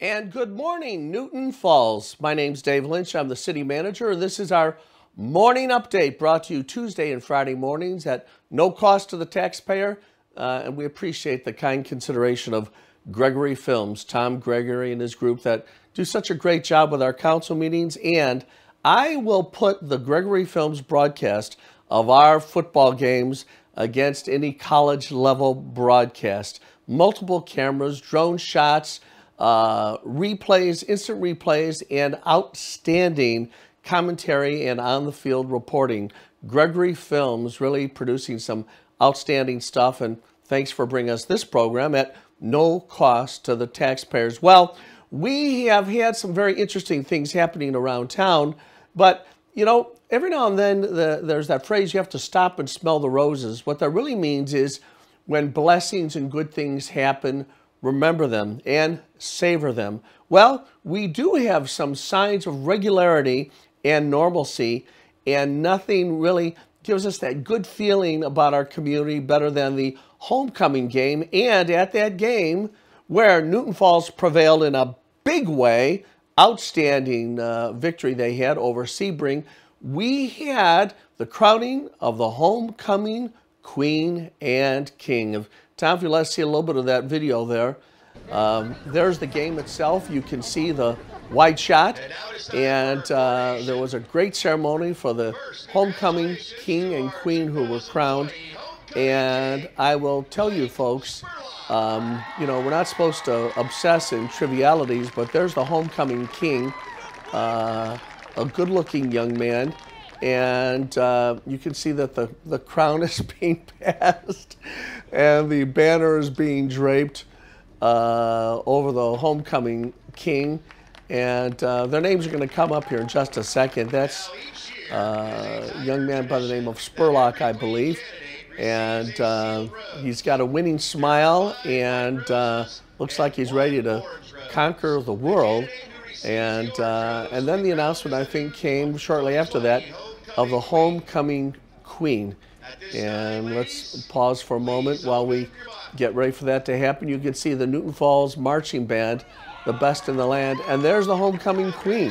And good morning, Newton Falls. My name's Dave Lynch. I'm the city manager, and this is our morning update brought to you Tuesday and Friday mornings at no cost to the taxpayer. And we appreciate the kind consideration of Gregory Films, Tom Gregory and his group that do such a great job with our council meetings. And I will put the Gregory Films broadcast of our football games against any college level broadcast. Multiple cameras, drone shots, replays, instant replays, and outstanding commentary and on-the-field reporting. Gregory Films really producing some outstanding stuff, and thanks for bringing us this program at no cost to the taxpayers. Well, we have had some very interesting things happening around town, but, you know, every now and then there's that phrase, you have to stop and smell the roses. What that really means is when blessings and good things happen, remember them and savor them. Well, we do have some signs of regularity and normalcy, and nothing really gives us that good feeling about our community better than the homecoming game. And at that game, where Newton Falls prevailed in a big way, outstanding victory they had over Sebring, we had the crowning of the homecoming queen and king. Tom, if you let us see a little bit of that video there. There's the game itself. You can see the wide shot. And there was a great ceremony for the homecoming king and queen who were crowned. And I will tell you, folks, you know, we're not supposed to obsess in trivialities, but there's the homecoming king, a good-looking young man. And you can see that the crown is being passed and the banner is being draped over the homecoming king. And their names are going to come up here in just a second. That's a young man by the name of Spurlock, I believe. And he's got a winning smile and looks like he's ready to conquer the world. And then the announcement, I think, came shortly after that of the homecoming queen. And let's pause for a moment while we get ready for that to happen. You can see the Newton Falls Marching Band, the best in the land. And there's the homecoming queen.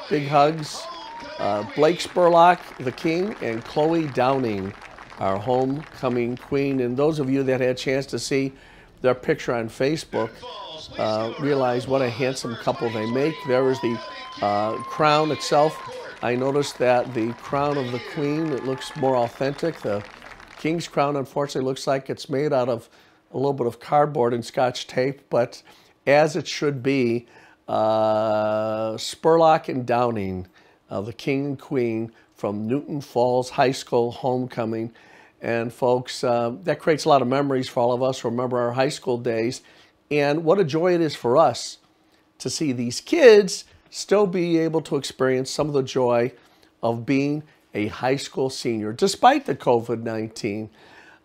Big hugs. Blake Spurlock, the king, and Chloe Downing, our homecoming queen. And those of you that had a chance to see their picture on Facebook realize what a handsome couple they make. There is the crown itself. I noticed that the crown of the queen, it looks more authentic. The king's crown, unfortunately, looks like it's made out of a little bit of cardboard and Scotch tape, but as it should be, Spurlock and Downing, the king and queen from Newton Falls High School homecoming. And folks, that creates a lot of memories for all of us who remember our high school days. And what a joy it is for us to see these kids still be able to experience some of the joy of being a high school senior, despite the COVID-19.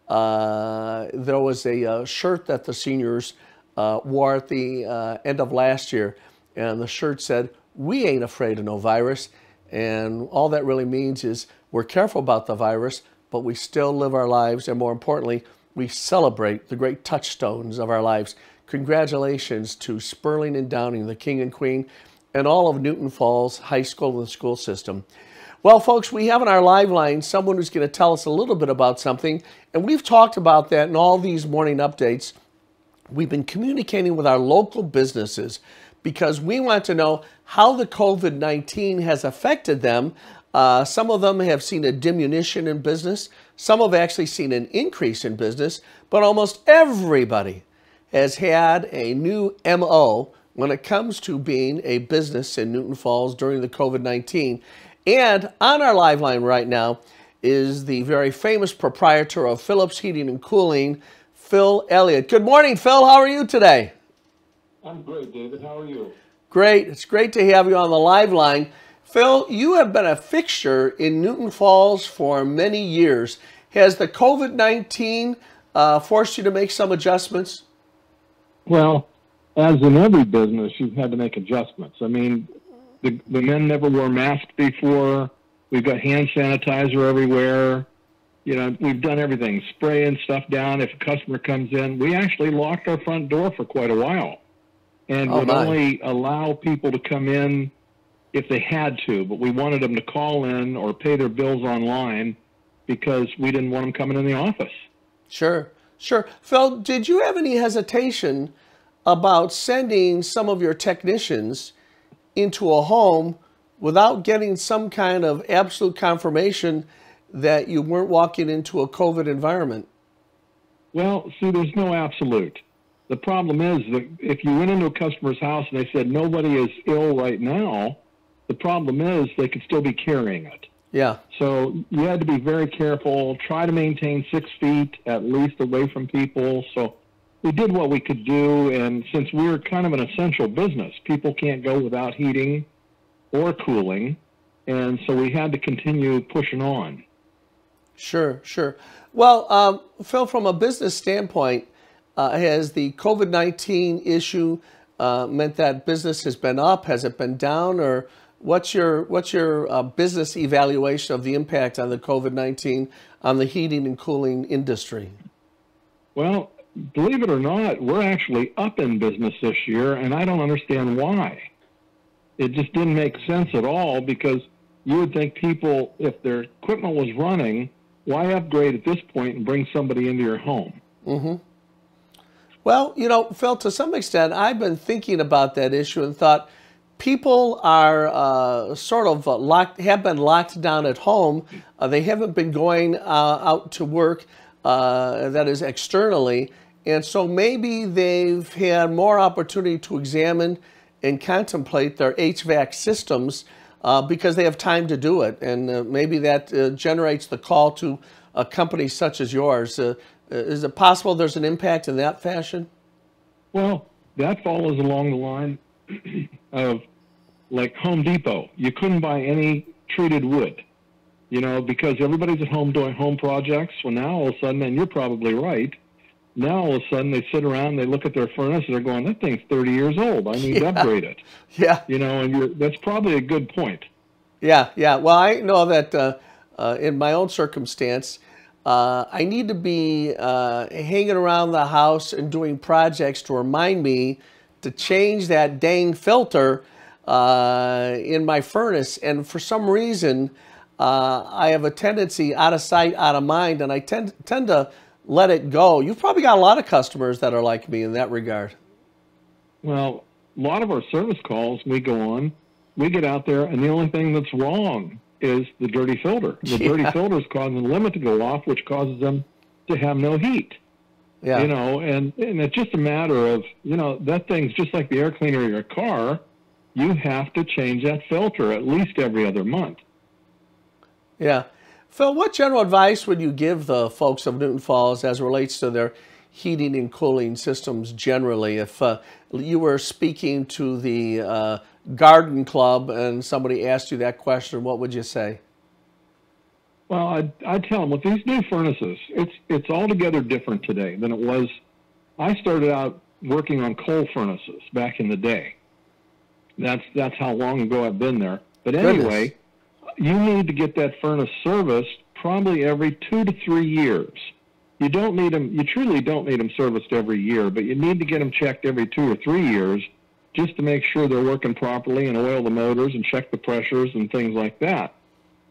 There was a shirt that the seniors wore at the end of last year, and the shirt said, "We ain't afraid of no virus." And all that really means is we're careful about the virus, but we still live our lives, and more importantly, we celebrate the great touchstones of our lives. Congratulations to Spurling and Downing, the king and queen, and all of Newton Falls High School and the school system. Well, folks, we have on our live line someone who's going to tell us a little bit about something, and we've talked about that in all these morning updates. We've been communicating with our local businesses because we want to know how the COVID-19 has affected them. Some of them have seen a diminution in business. Some have actually seen an increase in business, but almost everybody has had a new MO when it comes to being a business in Newton Falls during the COVID-19. And on our live line right now is the very famous proprietor of Phillips Heating and Cooling, Phil Elliott. Good morning, Phil. How are you today? I'm great, David. How are you? Great. It's great to have you on the live line. Phil, you have been a fixture in Newton Falls for many years. Has the COVID-19 forced you to make some adjustments? Well, as in every business, you've had to make adjustments. I mean, the men never wore masks before. We've got hand sanitizer everywhere. we've done everything, spraying stuff down. If a customer comes in, we actually locked our front door for quite a while and would only allow people to come in if they had to, but we wanted them to call in or pay their bills online because we didn't want them coming in the office. Sure, sure. Phil, did you have any hesitation about sending some of your technicians into a home without getting some kind of absolute confirmation that you weren't walking into a COVID environment? Well, see, there's no absolute. The problem is that if you went into a customer's house and they said nobody is ill right now, the problem is they could still be carrying it. Yeah. So you had to be very careful, try to maintain 6 feet at least away from people. So we did what we could do. And since we're kind of an essential business, people can't go without heating or cooling. And so we had to continue pushing on. Sure, sure. Well, Phil, from a business standpoint, has the COVID-19 issue meant that business has been up? Has it been down? Or what's your business evaluation of the impact on the COVID-19 on the heating and cooling industry? Well, believe it or not, we're actually up in business this year, and I don't understand why. It just didn't make sense at all, because you would think people, if their equipment was running, why upgrade at this point and bring somebody into your home? Mm-hmm. Well, Phil, to some extent, I've been thinking about that issue and thought people are sort of have been locked down at home. They haven't been going out to work, that is externally. And so maybe they've had more opportunity to examine and contemplate their HVAC systems because they have time to do it. And maybe that generates the call to a company such as yours. Is it possible there's an impact in that fashion? Well, that follows along the line of like Home Depot. You couldn't buy any treated wood, because everybody's at home doing home projects. Well, now all of a sudden, and you're probably right, now all of a sudden they sit around, they look at their furnace, and they're going, that thing's 30 years old. I need to upgrade it. Yeah. And that's probably a good point. Yeah, yeah. Well, I know that in my own circumstance, I need to be hanging around the house and doing projects to remind me to change that dang filter in my furnace. And for some reason, I have a tendency out of sight, out of mind, and I tend to let it go. You've probably got a lot of customers that are like me in that regard. Well, a lot of our service calls, we go on, we get out there, and the only thing that's wrong is the dirty filter. The dirty filter is causing the limit to go off, which causes them to have no heat. Yeah. And it's just a matter of, that thing's just like the air cleaner of your car. You have to change that filter at least every other month. Yeah. Phil, what general advice would you give the folks of Newton Falls as it relates to their heating and cooling systems generally? If you were speaking to the garden club and somebody asked you that question, what would you say? Well, I'd tell them with these new furnaces, it's altogether different today than it was. I started out working on coal furnaces back in the day. That's how long ago I've been there. But anyway, you need to get that furnace serviced probably every 2 to 3 years. You truly don't need them serviced every year, but you need to get them checked every 2 or 3 years just to make sure they're working properly and oil the motors and check the pressures and things like that.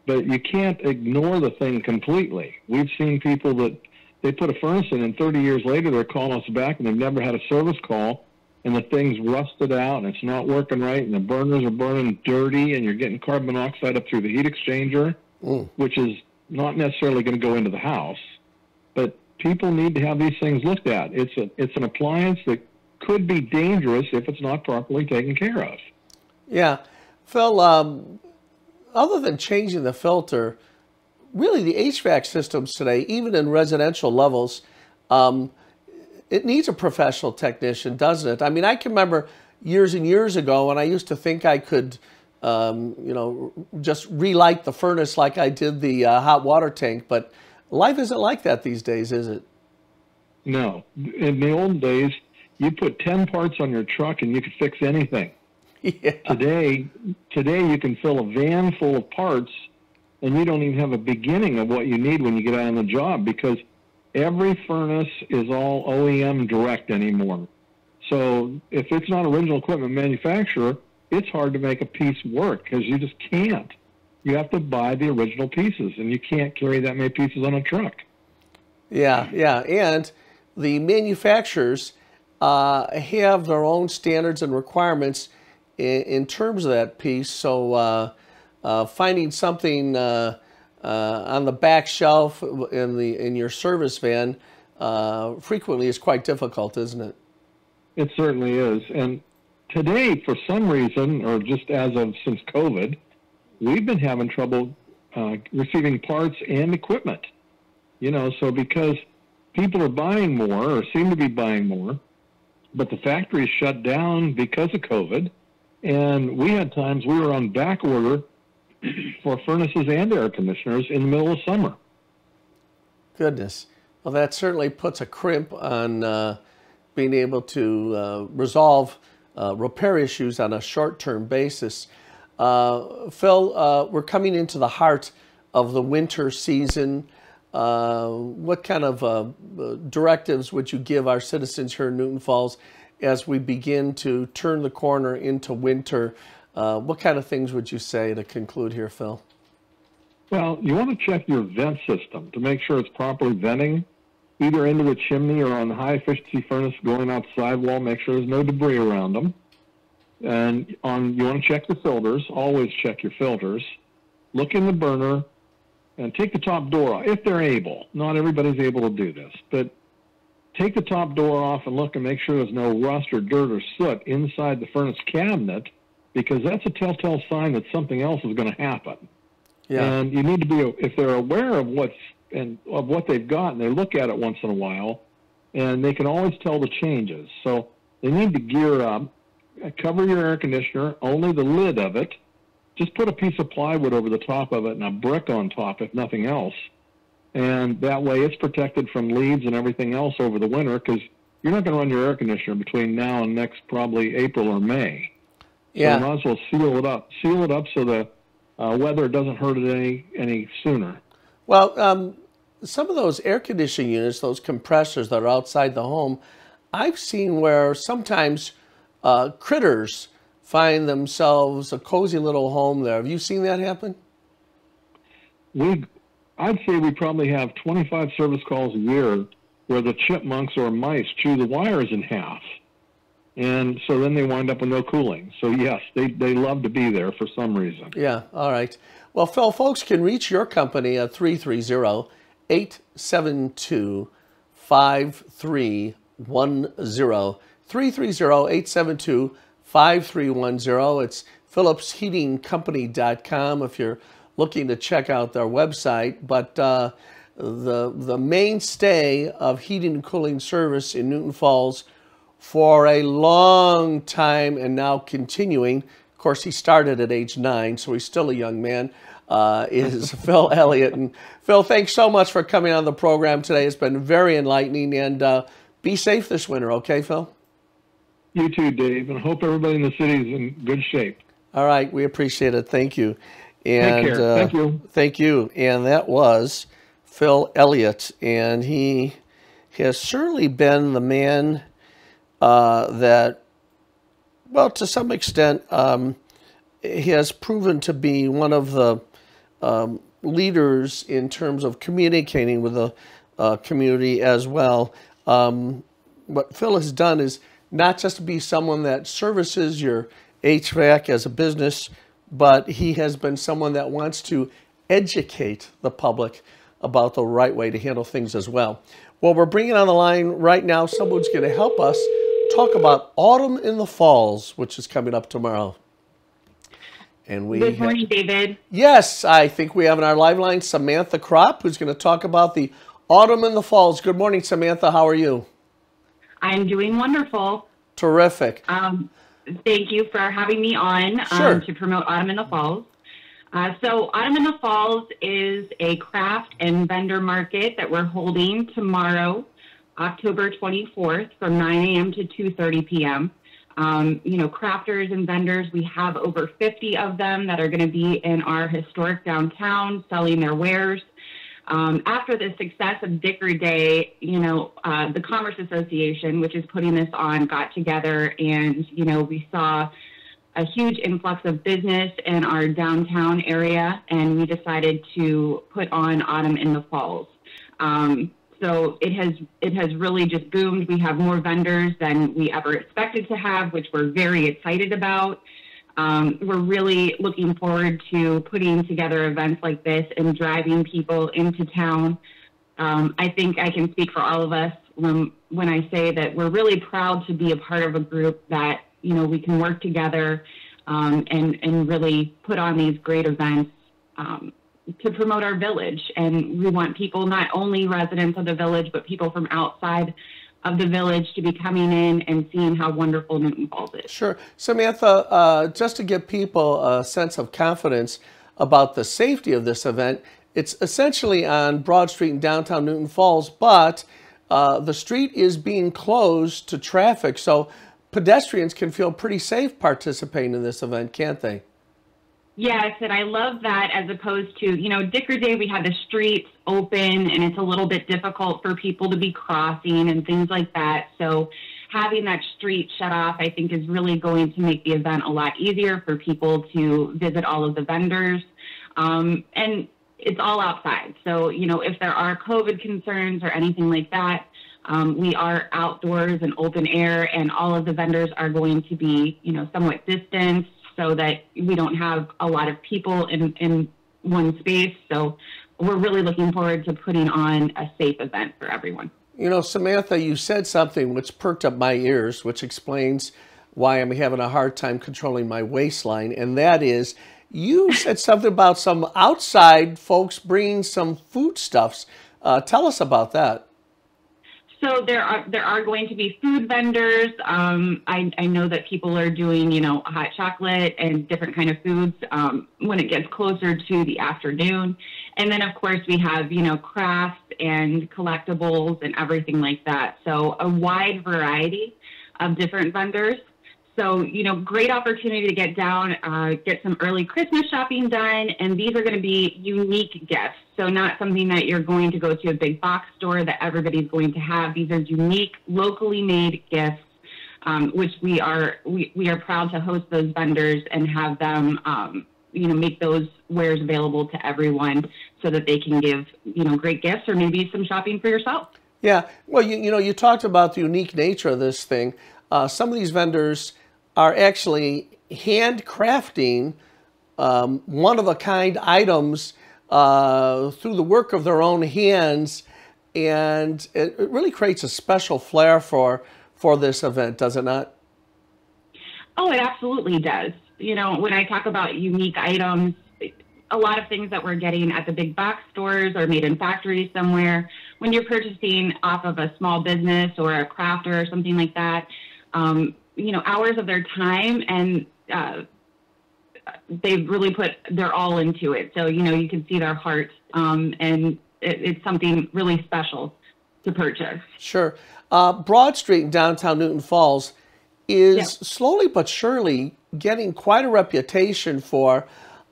But you can't ignore the thing completely. We've seen people that they put a furnace in and 30 years later they're calling us back and they've never had a service call, and the thing's rusted out and it's not working right and the burners are burning dirty and you're getting carbon monoxide up through the heat exchanger, which is not necessarily going to go into the house. But people need to have these things looked at. It's an appliance that could be dangerous if it's not properly taken care of. Yeah. Phil, other than changing the filter, really the HVAC systems today, even in residential levels, it needs a professional technician, doesn't it? I mean, I can remember years and years ago when I used to think I could, just relight the furnace like I did the hot water tank, but life isn't like that these days, is it? No. In the old days, you put 10 parts on your truck and you could fix anything. Yeah. Today you can fill a van full of parts and you don't even have a beginning of what you need when you get out on the job, because every furnace is all OEM direct anymore. So if it's not original equipment manufacturer, it's hard to make a piece work because you just can't. You have to buy the original pieces, and you can't carry that many pieces on a truck. Yeah, yeah. And the manufacturers have their own standards and requirements in terms of that piece. So finding something on the back shelf in your service van frequently is quite difficult, isn't it? It certainly is. And today, for some reason, or just as of since COVID, we've been having trouble receiving parts and equipment. You know, so because people are buying more or seem to be buying more, but the factory is shut down because of COVID. And we had times we were on back order for furnaces and air conditioners in the middle of summer. Goodness. Well, that certainly puts a crimp on being able to resolve repair issues on a short-term basis. Phil, we're coming into the heart of the winter season. What kind of directives would you give our citizens here in Newton Falls as we begin to turn the corner into winter? What kind of things would you say to conclude here, Phil? Well, you want to check your vent system to make sure it's properly venting, either into a chimney or on the high-efficiency furnace going out the sidewall. Make sure there's no debris around them. And you want to check the filters. Always check your filters. Look in the burner and take the top door off, if they're able. Not everybody's able to do this, but take the top door off and look and make sure there's no rust or dirt or soot inside the furnace cabinet, because that's a telltale sign that something else is going to happen. Yeah. And you need to be, if they're aware of what they've got, and they look at it once in a while, and they can always tell the changes. So they need to gear up, cover your air conditioner, only the lid of it. Just put a piece of plywood over the top of it and a brick on top, if nothing else. And that way it's protected from leaves and everything else over the winter, because you're not going to run your air conditioner between now and next probably April or May. Yeah. So you might as well seal it up. Seal it up so the weather doesn't hurt it any sooner. Well, some of those air conditioning units, those compressors that are outside the home, I've seen where sometimes critters find themselves a cozy little home there. Have you seen that happen? I'd say we probably have 25 service calls a year where the chipmunks or mice chew the wires in half. And so then they wind up with no cooling. So yes, they love to be there for some reason. Yeah, all right. Well, Phil, folks can reach your company at 330-872-5310. 330-872-5310. It's phillipsheatingcompany.com if you're looking to check out their website. But the mainstay of heating and cooling service in Newton Falls for a long time and now continuing, of course, he started at age 9, so he's still a young man, is Phil Elliott. And Phil, thanks so much for coming on the program today. It's been very enlightening, and be safe this winter, okay, Phil? You too, Dave, and I hope everybody in the city is in good shape. All right, we appreciate it. Thank you. And, take care. Thank you. Thank you. And that was Phil Elliott, and he has certainly been the man that, well, to some extent, he has proven to be one of the leaders in terms of communicating with the community as well. What Phil has done is not just to be someone that services your HVAC as a business, but he has been someone that wants to educate the public about the right way to handle things as well. Well, we're bringing on the line right now someone's going to help us talk about Autumn in the Falls, which is coming up tomorrow. And good morning, David. Yes, I think we have in our live line Samantha Kropp, who's going to talk about the Autumn in the Falls. Good morning, Samantha. How are you? I'm doing wonderful. Terrific. Thank you for having me on to promote Autumn in the Falls. So Autumn in the Falls is a craft and vendor market that we're holding tomorrow, October 24th, from 9 a.m. to 2:30 p.m. crafters and vendors. We have over 50 of them that are going to be in our historic downtown selling their wares. After the success of Dickory Day, the Commerce Association, which is putting this on, got together, and, we saw a huge influx of business in our downtown area, and we decided to put on Autumn in the Falls. So it has really just boomed. We have more vendors than we ever expected to have, which we're very excited about. We're really looking forward to putting together events like this and driving people into town. I think I can speak for all of us when I say that we're really proud to be a part of a group that, we can work together and really put on these great events to promote our village. And we want people, not only residents of the village, but people from outside of the village to be coming in and seeing how wonderful Newton Falls is. Sure. Samantha, just to give people a sense of confidence about the safety of this event, it's essentially on Broad Street in downtown Newton Falls, but the street is being closed to traffic, so pedestrians can feel pretty safe participating in this event, can't they? Yes, and I love that, as opposed to, Dickory Day, we had the streets open and it's a little bit difficult for people to be crossing and things like that. So having that street shut off, I think, is really going to make the event a lot easier for people to visit all of the vendors. And it's all outside. So, if there are COVID concerns or anything like that, we are outdoors and open air, and all of the vendors are going to be, somewhat distanced, so that we don't have a lot of people in one space. So we're really looking forward to putting on a safe event for everyone. Samantha, you said something which perked up my ears, which explains why I'm having a hard time controlling my waistline, and that is, you said something about some outside folks bringing some foodstuffs. Tell us about that. So there are going to be food vendors. I know that people are doing, hot chocolate and different kind of foods when it gets closer to the afternoon. And then, of course, we have, crafts and collectibles and everything like that. So a wide variety of different vendors. So, great opportunity to get down, get some early Christmas shopping done. And these are going to be unique gifts. So not something that you're going to go to a big box store that everybody's going to have. These are unique, locally made gifts, which we are proud to host those vendors and have them, make those wares available to everyone so that they can give, great gifts or maybe some shopping for yourself. Yeah. Well, you talked about the unique nature of this thing. Some of these vendors are actually handcrafting one-of-a-kind items through the work of their own hands, and it really creates a special flair for this event, does it not? Oh, it absolutely does. When I talk about unique items, a lot of things that we're getting at the big box stores are made in factories somewhere. When you're purchasing off of a small business or a crafter or something like that, hours of their time, and they've really put their all into it. So, you can see their heart, and it's something really special to purchase. Sure. Broad Street in downtown Newton Falls is slowly but surely getting quite a reputation for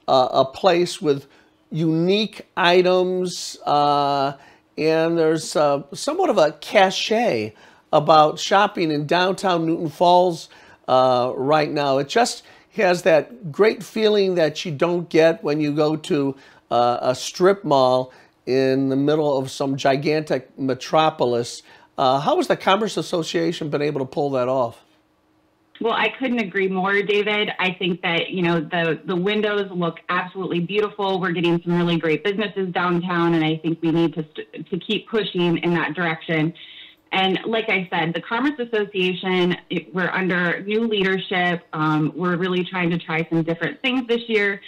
a place with unique items, and there's somewhat of a cachet about shopping in downtown Newton Falls right now. It just has that great feeling that you don't get when you go to a strip mall in the middle of some gigantic metropolis. How has the Commerce Association been able to pull that off? Well, I couldn't agree more, David. I think that, the windows look absolutely beautiful. We're getting some really great businesses downtown, and I think we need to keep pushing in that direction. And like I said, the Commerce Association, we're under new leadership. We're really trying to try some different things this year.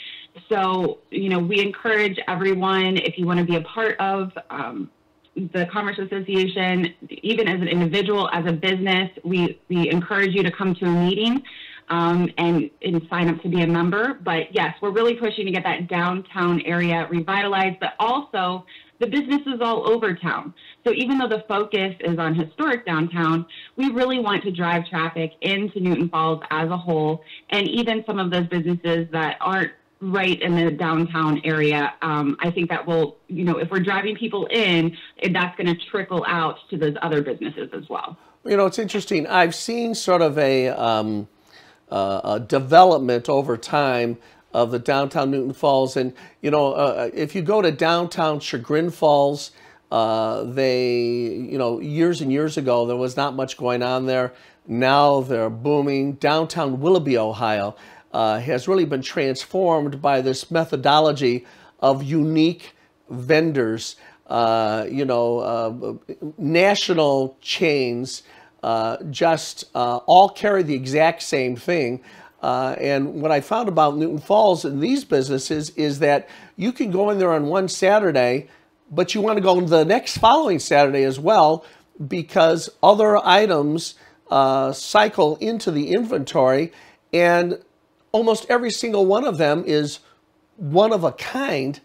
So, we encourage everyone, if you want to be a part of the Commerce Association, even as an individual, as a business, we encourage you to come to a meeting and sign up to be a member. But yes, we're really pushing to get that downtown area revitalized, but also the businesses all over town. So even though the focus is on historic downtown, we really want to drive traffic into Newton Falls as a whole, and even some of those businesses that aren't right in the downtown area. I think that will, if we're driving people in, that's going to trickle out to those other businesses as well. It's interesting. I've seen sort of a development over time of the downtown Newton Falls. And, if you go to downtown Chagrin Falls, years and years ago, there was not much going on there. Now they're booming. Downtown Willoughby, Ohio, has really been transformed by this methodology of unique vendors, national chains, all carry the exact same thing. And what I found about Newton Falls and these businesses is that you can go in there on one Saturday, but you want to go the next following Saturday as well, because other items cycle into the inventory, and almost every single one of them is one of a kind.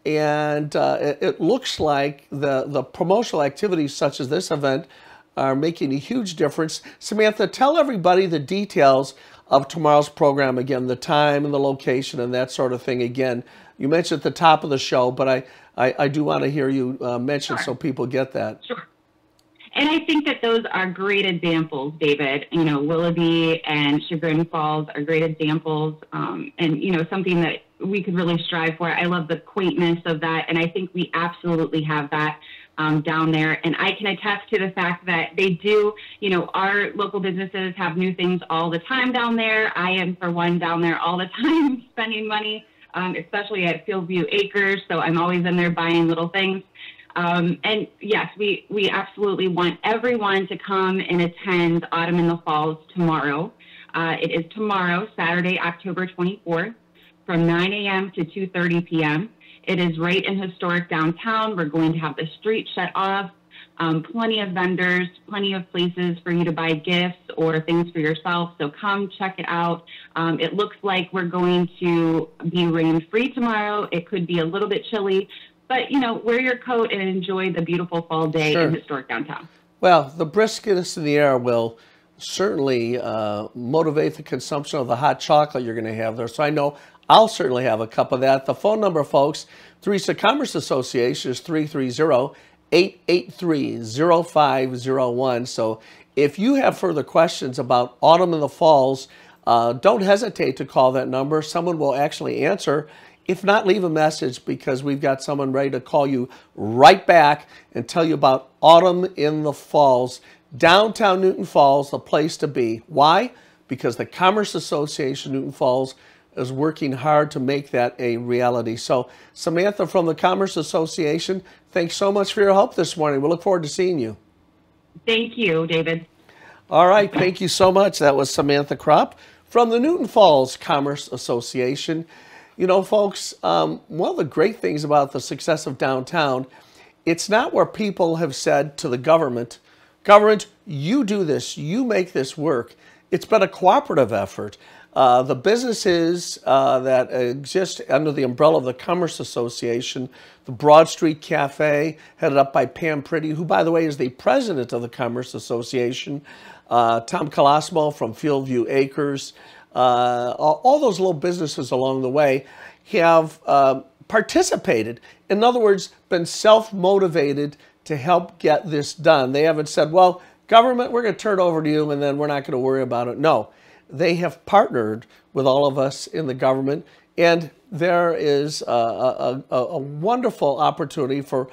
And it looks like the promotional activities such as this event are making a huge difference. Samantha, tell everybody the details of tomorrow's program again, the time and the location and that sort of thing. Again, you mentioned at the top of the show, but I do want to hear you mention so people get that. Sure. And I think that those are great examples, David. Willoughby and Chagrin Falls are great examples, and something that we could really strive for. I love the quaintness of that, and I think we absolutely have that down there. And I can attest to the fact that they do, our local businesses have new things all the time down there. I am, for one, down there all the time spending money, especially at Fieldview Acres. So I'm always in there buying little things. And yes, we absolutely want everyone to come and attend Autumn in the Falls tomorrow. It is tomorrow, Saturday, October 24th, from 9 a.m. to 2:30 p.m. It is right in historic downtown. We're going to have the street shut off, plenty of vendors, plenty of places for you to buy gifts or things for yourself. So come check it out. It looks like we're going to be rain-free tomorrow. It could be a little bit chilly, but, wear your coat and enjoy the beautiful fall day in historic downtown. Well, the briskness in the air will certainly motivate the consumption of the hot chocolate you're going to have there. So I know I'll certainly have a cup of that. The phone number, folks, Theresa Commerce Association is 330-883-0501. So if you have further questions about Autumn in the Falls, don't hesitate to call that number. Someone will actually answer. If not, leave a message, because we've got someone ready to call you right back and tell you about Autumn in the Falls. Downtown Newton Falls, the place to be. Why? Because the Commerce Association Newton Falls is working hard to make that a reality. So, Samantha from the Commerce Association, thanks so much for your help this morning. We look forward to seeing you. Thank you, David. All right, thank you so much. That was Samantha Kropp from the Newton Falls Commerce Association. Folks, one of the great things about the success of downtown, it's not where people have said to the government, you do this, you make this work. It's been a cooperative effort. The businesses that exist under the umbrella of the Commerce Association, the Broad Street Cafe, headed up by Pam Pretty, who, by the way, is the president of the Commerce Association, Tom Colosimo from Fieldview Acres, all those little businesses along the way have participated. In other words, been self-motivated to help get this done. They haven't said, well, government, we're going to turn it over to you and then we're not going to worry about it. No, they have partnered with all of us in the government, and there is a wonderful opportunity for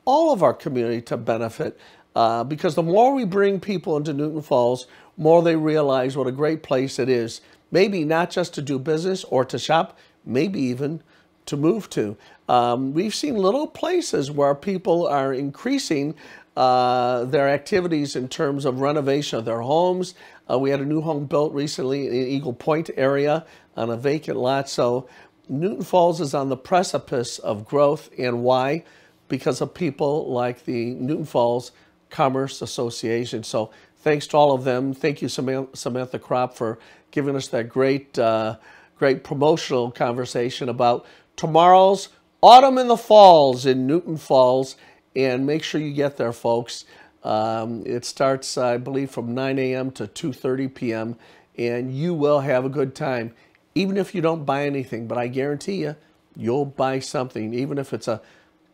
all of our community to benefit, because the more we bring people into Newton Falls, more they realize what a great place it is. Maybe not just to do business or to shop, maybe even to move to. We've seen little places where people are increasing their activities in terms of renovation of their homes. We had a new home built recently in Eagle Point area on a vacant lot. So Newton Falls is on the precipice of growth. And why? Because of people like the Newton Falls Commerce Association. So thanks to all of them. Thank you, Samantha Kropp, for giving us that great promotional conversation about tomorrow's Autumn in the Falls in Newton Falls, and make sure you get there, folks. It starts, I believe, from 9 a.m. to 2:30 p.m., and you will have a good time, even if you don't buy anything. But I guarantee you, you'll buy something, even if it's a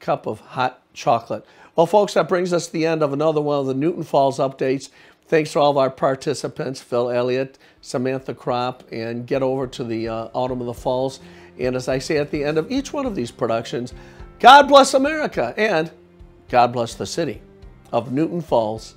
cup of hot chocolate. Well, folks, that brings us to the end of another one of the Newton Falls updates. Thanks to all of our participants, Phil Elliott, Samantha Kropp, and get over to the Autumn of the Falls. And as I say at the end of each one of these productions, God bless America, and God bless the city of Newton Falls,